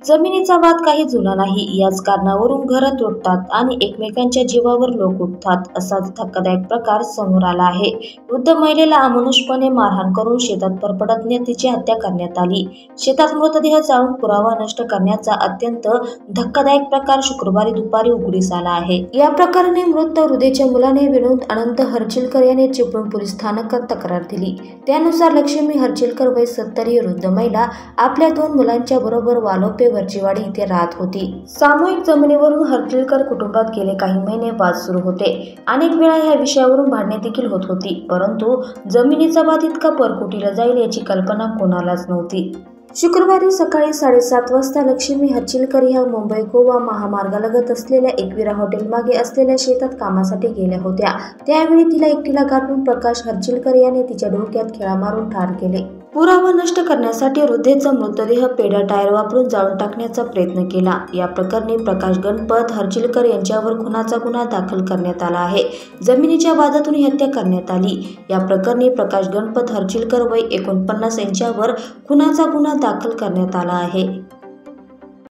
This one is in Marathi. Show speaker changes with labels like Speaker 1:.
Speaker 1: जमिनीचा वाद काही जुना नाही. याच कारणावरून घरं तुटतात आणि एकमेकांच्या जीवावर लोक उठतात. असाच धक्कादायक प्रकार समोर आला आहे. वृद्ध महिलेला अमानुषपणे मारहाण करून शेतात परपडत नेत तिची हत्या करण्यात आली. शेतात मृतदेह जाळून पुरावा नष्ट करण्याचा अत्यंत धक्कादायक प्रकार शुक्रवारी दुपारी उघडीस आला आहे. या प्रकरणी मृत वृद्धेच्या मुलाने विनोद अनंत हर्चिलकर याने चिपळूण पोलीस स्थानकात तक्रार दिली. त्यानुसार लक्ष्मी हर्चिलकर वय 70 ही वृद्ध महिला आपल्या 2 मुलांच्या बरोबर वालोपे वरचीवाडी इथे राहत होती. सामूहिक जमिनीवरून हर्चिलकर कुटुंबात गेले काही महिने वाद सुरू होते. अनेक वेळा या विषयावरून भांडणे देखील होत होती. परंतु जमिनीचा वाद इतका परकुटीला जाईल याची कल्पना कोणालाच नव्हती. शुक्रवारी सकाळी 7:30 वाजता लक्ष्मी हर्चिलकर ह्या मुंबई गोवा महामार्गालगत असलेल्या एकविरा हॉटेल मागे असलेल्या शेतात कामासाठी गेल्या होत्या. त्यावेळी तिला एकटीला गाठून प्रकाश हर्चिलकर याने तिच्या डोक्यात खिळा मारून ठार केले. पुरावा नष्ट करण्यासाठी वृद्धेचा मृतदेह पेडा टायर वापरून जाळून टाकण्याचा प्रयत्न केला. या प्रकरणी प्रकाश गणपत हर्चिलकर यांच्यावर खुनाचा गुन्हा दाखल करण्यात आला आहे. जमिनीच्या वादातून ही हत्या करण्यात आली. या प्रकरणी प्रकाश गणपत हर्चिलकर वय 49 यांच्यावर खुनाचा गुन्हा दाखल करण्यात आला आहे.